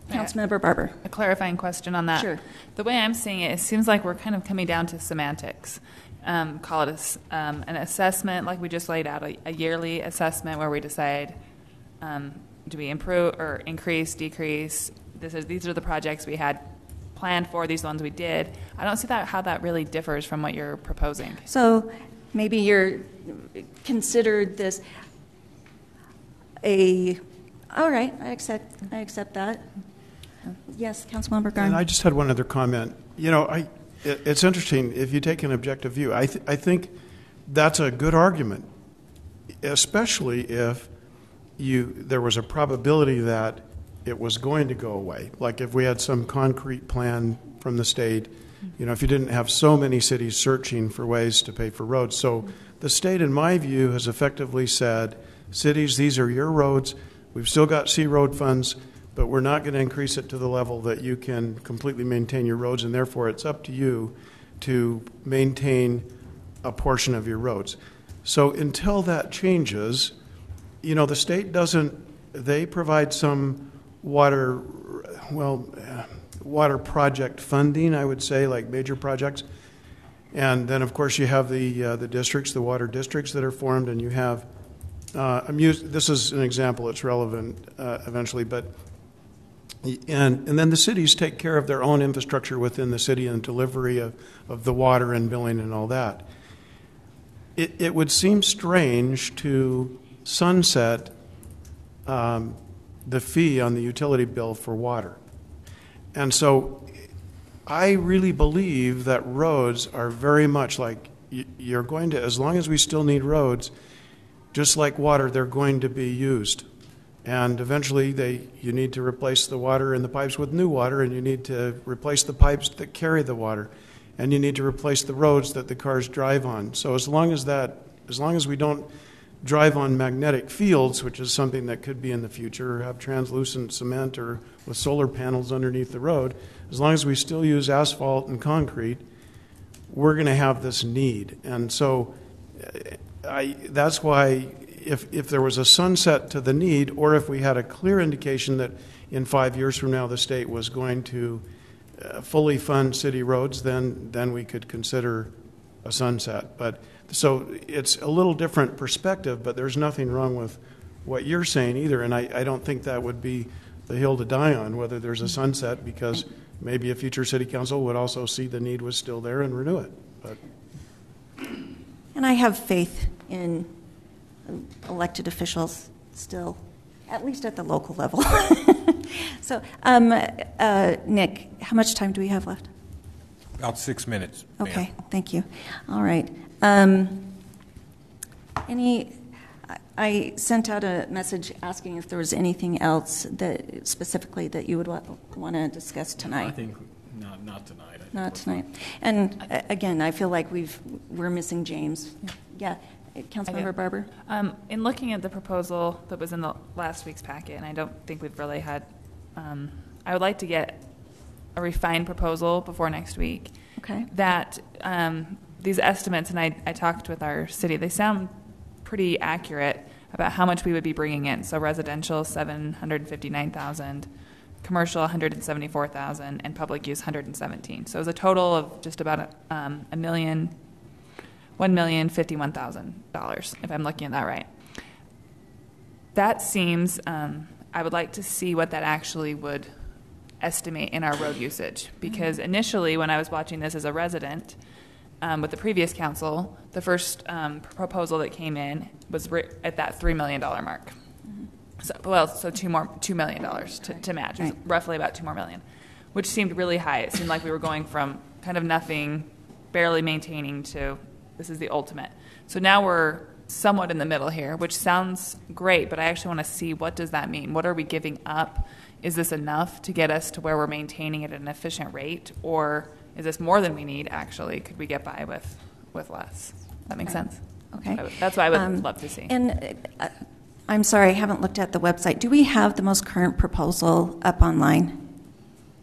Councilmember Barber. A clarifying question on that. Sure. The way I'm seeing it seems like we're kind of coming down to semantics. Call it an assessment, like we just laid out, a yearly assessment where we decide, do we improve or increase, decrease? These are the projects we had planned for, these ones we did. I don't see how that really differs from what you're proposing. So maybe you're considered this all right, I accept that. Yes, Councilmember Garn. And I just had one other comment. It's interesting if you take an objective view. I think that's a good argument, especially if there was a probability that it was going to go away. Like if we had some concrete plan from the state, if you didn't have so many cities searching for ways to pay for roads. So the state, in my view, has effectively said, cities, these are your roads. We've still got C road funds, but we're not going to increase it to the level that you can completely maintain your roads, and therefore it's up to you to maintain a portion of your roads. So until that changes, the state they provide some water project funding, I would say, like major projects. And then, of course, you have the districts, the water districts that are formed, and you have, this is an example, it's relevant eventually, but and then the cities take care of their own infrastructure within the city and delivery of the water and billing and all that. It would seem strange to sunset the fee on the utility bill for water. And so I really believe that roads are very much like you're going to, as long as we still need roads, just like water, they're going to be used. And eventually you need to replace the water in the pipes with new water, and you need to replace the pipes that carry the water, and you need to replace the roads that the cars drive on. So as long as we don't drive on magnetic fields, which is something that could be in the future, or have translucent cement or with solar panels underneath the road, as long as we still use asphalt and concrete, we're going to have this need. And so that's why if there was a sunset to the need, or if we had a clear indication that in 5 years from now the state was going to fully fund city roads, then we could consider a sunset. But so it's a little different perspective, but there's nothing wrong with what you're saying either, and I don't think that would be the hill to die on, whether there's a sunset, because maybe a future city council would also see the need was still there and renew it. But And I have faith in elected officials still, at least at the local level. So, Nick, how much time do we have left? About 6 minutes. Ma'am. Okay, thank you. All right. I sent out a message asking if there was anything else that specifically that you would want to discuss tonight. I think not tonight. Not tonight. And again, I feel like we're missing James. Yeah. Councilmember Barber? In looking at the proposal that was in the last week's packet, and I don't think we've really had, I would like to get a refined proposal before next week. Okay. That these estimates, and I talked with our city, they sound pretty accurate about how much we would be bringing in. So residential, $759,000, commercial, $174,000, and public use, $117,000. So it was a total of just about $1,051,000, if I'm looking at that right. That seems, I would like to see what that actually would estimate in our road usage, because initially when I was watching this as a resident with the previous council, the first proposal that came in was at that $3 million mark. So $2 million to match. It was roughly about $2 more, which seemed really high. It seemed like we were going from kind of nothing, barely maintaining, to this is the ultimate. So now we're somewhat in the middle here, which sounds great, but I actually want to see, what does that mean? What are we giving up? Is this enough to get us to where we're maintaining it at an efficient rate, or is this more than we need actually? Could we get by with less? That makes sense? Okay. That's what I would love to see. And I'm sorry, I haven't looked at the website. Do we have the most current proposal up online?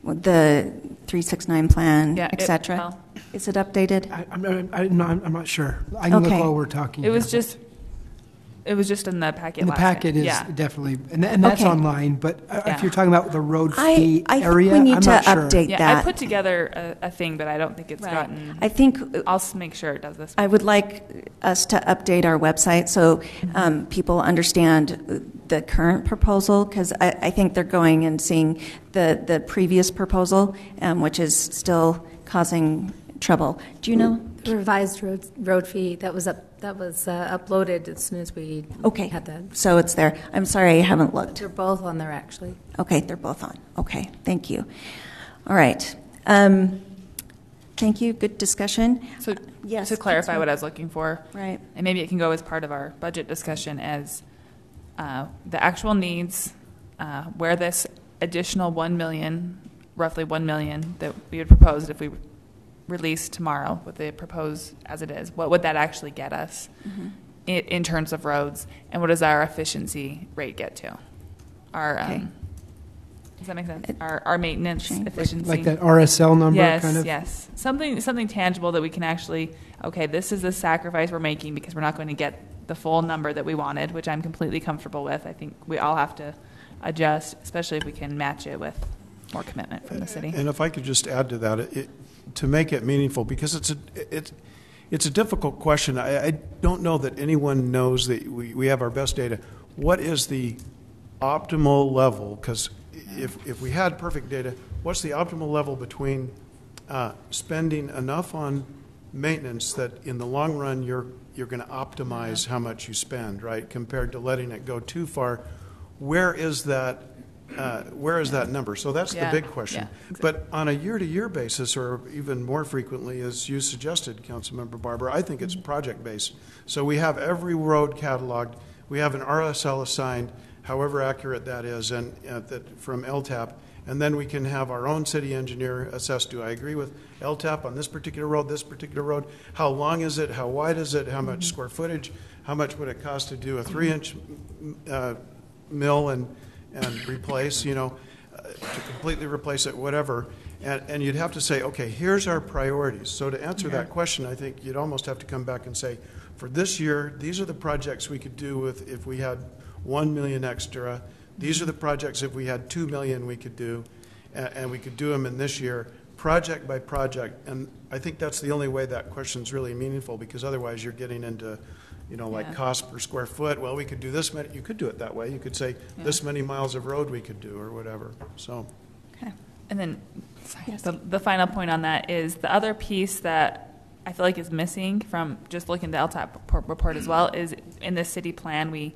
With the 369 plan, et cetera? Is it updated? I'm not sure. I can look while we're talking. It was just in the packet. The packet is definitely, and that's online. But if you're talking about the road fee area, we need I'm to not sure. update that. I put together a thing, but I don't think it's gotten. I think I'll make sure it does this. I would like us to update our website so people understand the current proposal, because I think they're going and seeing the previous proposal, which is still causing trouble. Do you know? The revised road fee that was uploaded as soon as we had that. So it's there. I'm sorry, I haven't looked. They're both on there, actually. Okay, they're both on. Okay, thank you. All right. Thank you. Good discussion. So yes, to clarify what I was looking for, right, and maybe it can go as part of our budget discussion as the actual needs, where this additional 1 million, roughly 1 million that we would propose if we release tomorrow, what they propose as it is, what would that actually get us in terms of roads, and what does our efficiency rate get to? Our does that make sense? Our maintenance efficiency, like that RSL number, yes, kind of. Yes, something tangible that we can actually. Okay, this is the sacrifice we're making because we're not going to get the full number that we wanted, which I'm completely comfortable with. I think we all have to adjust, especially if we can match it with more commitment from the city. And if I could just add to that, to make it meaningful, because it's a difficult question. I don't know that anyone knows that we have our best data. What is the optimal level? Because if we had perfect data, what's the optimal level between spending enough on maintenance that in the long run you're going to optimize how much you spend, right? Compared to letting it go too far. Where is that number? So that's the big question. Yeah, exactly. But on a year-to-year basis, or even more frequently, as you suggested, Councilmember Barber, I think it's project-based. So we have every road cataloged. We have an RSL assigned, however accurate that is, and from LTAP. And then we can have our own city engineer assess, do I agree with LTAP on this particular road? How long is it? How wide is it? How much square footage? How much would it cost to do a 3-inch mill and replace, to completely replace it, whatever. And you'd have to say, okay, here's our priorities. So to answer that question, I think you'd almost have to come back and say, for this year, these are the projects we could do if we had 1 million extra. These are the projects if we had 2 million we could do, and we could do them in this year, project by project. And I think that's the only way that question's really meaningful, because otherwise you're getting into like cost per square foot. Well, we could do this many. You could do it that way. You could say this many miles of road we could do, or whatever. So, okay. And then the final point on that is the other piece that I feel like is missing from just looking at the LTAP report as well is in the city plan we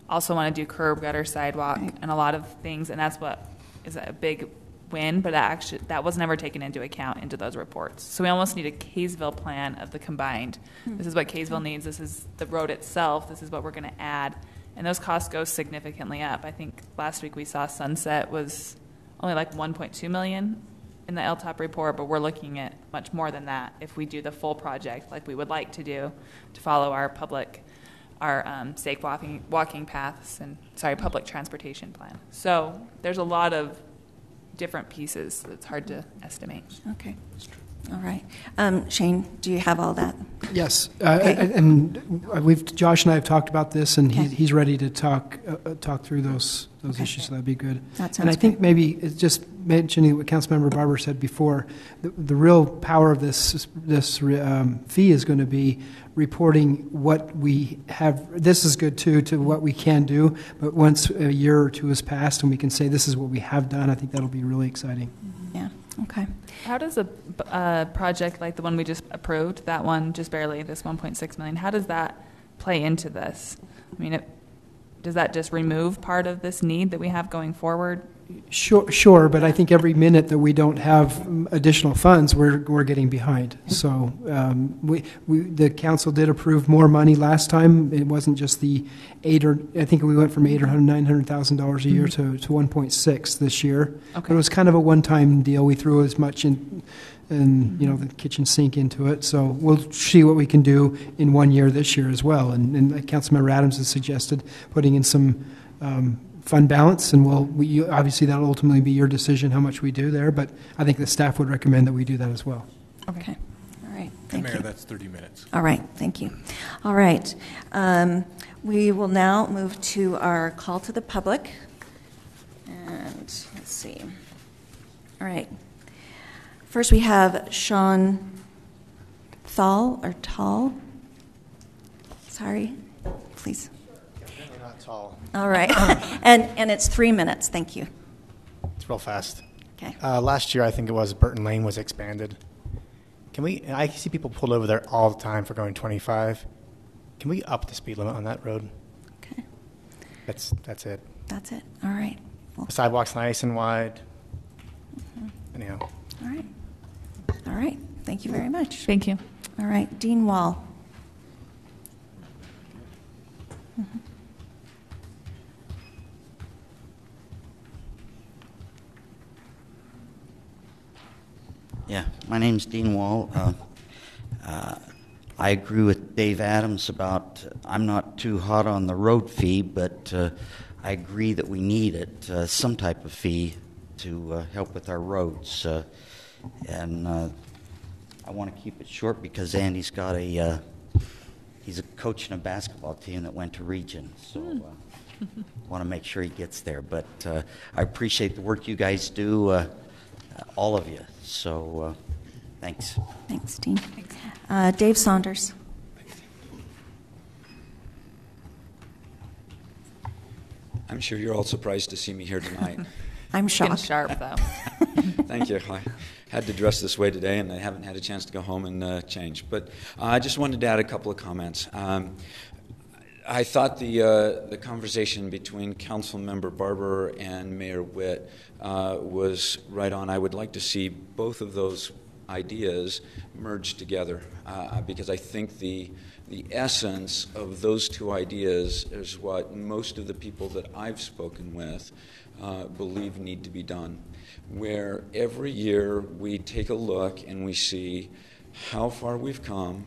also want to do curb, gutter, sidewalk, and a lot of things, and that's what is a big win, but that was never taken into account into those reports. So we almost need a Kaysville plan of the combined. This is what Kaysville needs. This is the road itself. This is what we're going to add. And those costs go significantly up. I think last week we saw Sunset was only like 1.2 million in the LTAP report, but we're looking at much more than that if we do the full project like we would like to do to follow our safe walking paths and public transportation plan. So there's a lot of different pieces that's hard to estimate. Okay. All right. Shane, do you have all that? Yes. And Josh and I have talked about this, and he's ready to talk through those issues, so that'd be good. That sounds and I think maybe it's just mentioning what Councilmember Barber said before, the real power of this fee is going to be reporting what we have. This is good too, to what we can do, but once a year or two has passed and we can say this is what we have done, I think that'll be really exciting. Yeah. Okay. How does a project like the one we just approved, that one just barely, this 1.6 million, how does that play into this? I mean, does that just remove part of this need that we have going forward? Sure, but I think every minute that we don't have additional funds, we're getting behind. So the council did approve more money last time. It wasn't just the I think we went from $900,000 a year to 1.6 this year. Okay. But it was kind of a one-time deal. We threw as much in the kitchen sink into it. So we'll see what we can do in 1 year this year as well. And Councilmember Adams has suggested putting in some fund balance, and obviously that'll ultimately be your decision how much we do there, but I think the staff would recommend that we do that as well. Okay. All right. Thank you. Mayor, that's 30 minutes. All right. Thank you. All right. We will now move to our call to the public. And let's see. All right. First we have Sean Tall. Sorry. Please. Not tall. All right. and it's 3 minutes. Thank you. It's real fast. Okay. Last year, I think it was, Burton Lane was expanded. I see people pulled over there all the time for going 25. Can we up the speed limit on that road? Okay. That's it. That's it. All right. Well, the sidewalk's nice and wide. Anyhow. All right. All right. Thank you very much. Thank you. All right. Dean Wall. Yeah, my name's Dean Wall. I agree with Dave Adams about, I'm not too hot on the road fee, but I agree that we need it, some type of fee to help with our roads. And I want to keep it short because Andy's got he's a coach in a basketball team that went to region, so want to make sure he gets there. But I appreciate the work you guys do, all of you. So thanks. Thanks, Dean. Dave Saunders. I'm sure you're all surprised to see me here tonight. I'm shocked. Sharp, though. Thank you. I had to dress this way today, and I haven't had a chance to go home and change. But I just wanted to add a couple of comments. I thought the conversation between Councilmember Barber and Mayor Witt was right on. I would like to see both of those ideas merged together because I think the essence of those two ideas is what most of the people that I've spoken with believe need to be done, where every year we take a look and we see how far we've come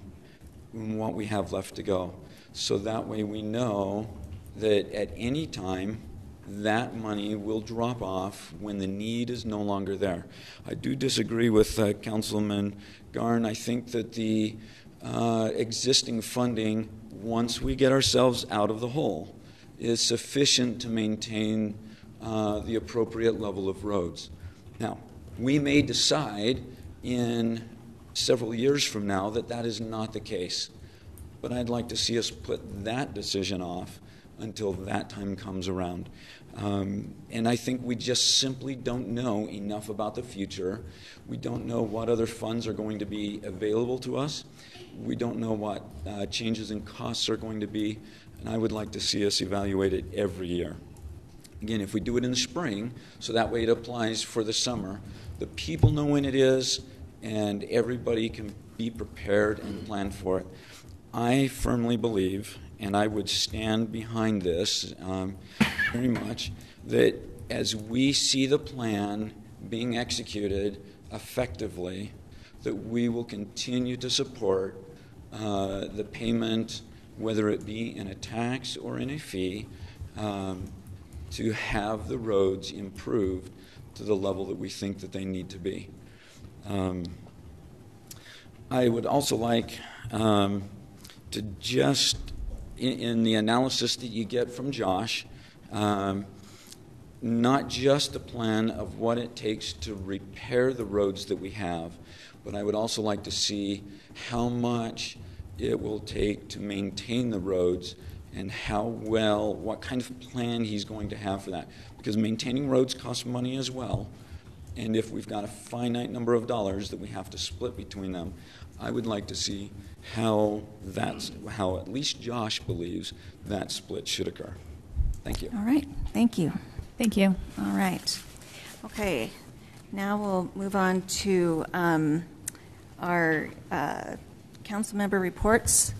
and what we have left to go. So that way we know that at any time that money will drop off when the need is no longer there. I do disagree with Councilman Garn. I think that the existing funding, once we get ourselves out of the hole, is sufficient to maintain the appropriate level of roads. Now, we may decide in several years from now that that is not the case, but I'd like to see us put that decision off until that time comes around. And I think we just simply don't know enough about the future. We don't know what other funds are going to be available to us. We don't know what changes in costs are going to be, and I would like to see us evaluate it every year. Again, if we do it in the spring, so that way it applies for the summer, the people know when it is, and everybody can be prepared and plan for it. I firmly believe, and I would stand behind this very much, that as we see the plan being executed effectively, that we will continue to support the payment, whether it be in a tax or in a fee, to have the roads improved to the level that we think that they need to be. I would also like to just, in the analysis that you get from Josh, not just a plan of what it takes to repair the roads that we have, but I would also like to see how much it will take to maintain the roads and what kind of plan he's going to have for that. Because maintaining roads costs money as well, and if we've got a finite number of dollars that we have to split between them, I would like to see how at least Josh believes that split should occur. Thank you. All right. Thank you. Thank you. All right. Okay. Now we'll move on to our council member reports.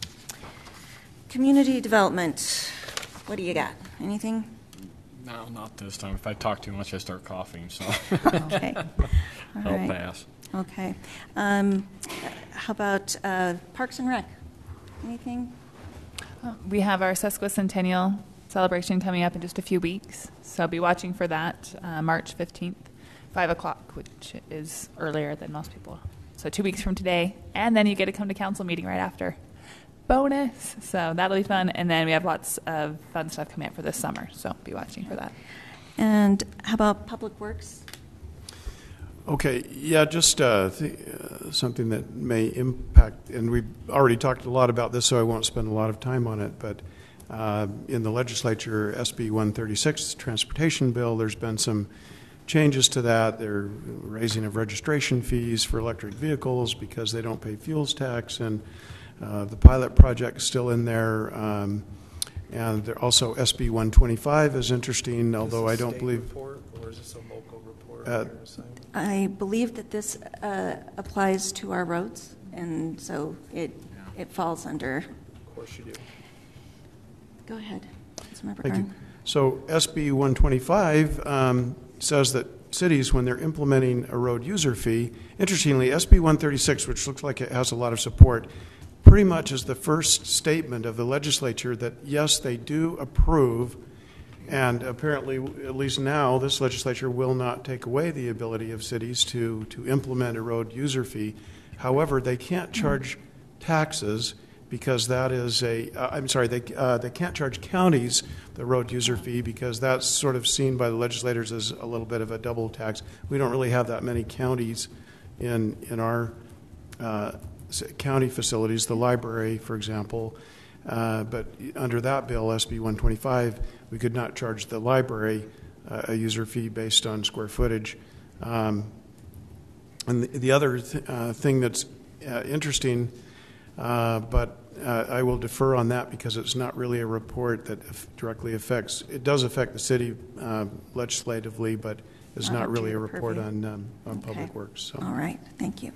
Community development. What do you got? Anything? No, not this time. If I talk too much, I start coughing, so Okay. All I'll right. pass. Okay. How about Parks and Rec? Anything? We have our sesquicentennial celebration coming up in just a few weeks, so be watching for that, March 15th, 5 o'clock, which is earlier than most people. So 2 weeks from today, and then you get to come to council meeting right after. Bonus! So that'll be fun, and then we have lots of fun stuff coming up for this summer, so be watching for that. And how about Public Works? Okay, yeah, just something that may impact, and we've already talked a lot about this, so I won't spend a lot of time on it, but in the legislature, SB 136, transportation bill, there's been some changes to that. They're raising of registration fees for electric vehicles because they don't pay fuels tax, and the pilot project is still in there. And there also SB 125 is interesting, although I don't believe. Report, or is this a local report? I believe that this applies to our roads, and so it falls under. Of course you do. Go ahead. Thank you. So SB 125 says that cities, when they're implementing a road user fee, interestingly, SB 136, which looks like it has a lot of support, pretty much is the first statement of the legislature that, yes, they do approve, and apparently, at least now, this legislature will not take away the ability of cities to implement a road user fee. However, they can't charge taxes because that is they can't charge counties the road user fee because that's sort of seen by the legislators as a little bit of a double tax. We don't really have that many counties in our county facilities, the library, for example. But under that bill, SB 125, we could not charge the library a user fee based on square footage. And the other thing that's interesting, but I will defer on that because it's not really a report that directly affects. It does affect the city legislatively, but it's not really a report on public works. So. All right, thank you.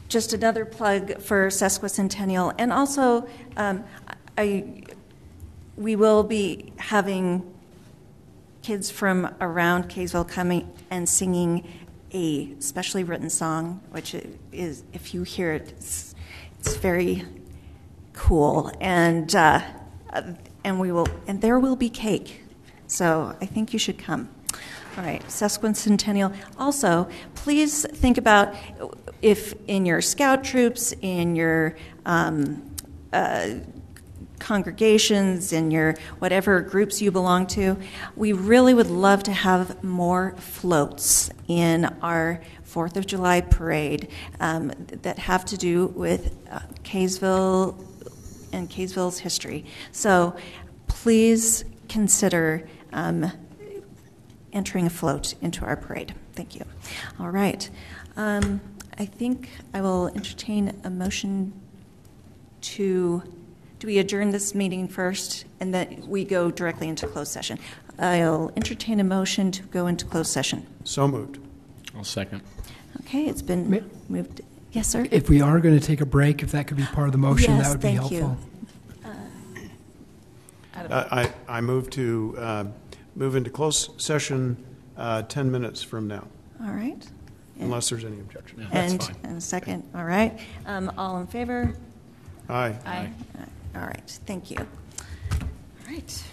Just another plug for Sesquicentennial, and also we will be having kids from around Kaysville coming and singing a specially written song, which is, if you hear it, it's very cool, and there will be cake. So I think you should come. All right, Sesquicentennial. Also, please think about if in your scout troops, in your congregations, in your whatever groups you belong to, we really would love to have more floats in our 4th of July parade that have to do with Kaysville and Kaysville's history. So please consider entering a float into our parade. Thank you. All right. I think I will entertain a motion to... Do we adjourn this meeting first and then we go directly into closed session? I'll entertain a motion to go into closed session. So moved. I'll second. Okay, it's been moved. Yes, sir? If we are going to take a break, if that could be part of the motion, yes, that would be thank helpful. You. I move to move into closed session 10 minutes from now. All right. Unless there's any objection. Yeah, that's fine. And a second. All right. All in favor? Aye. Aye. All right. Thank you. All right.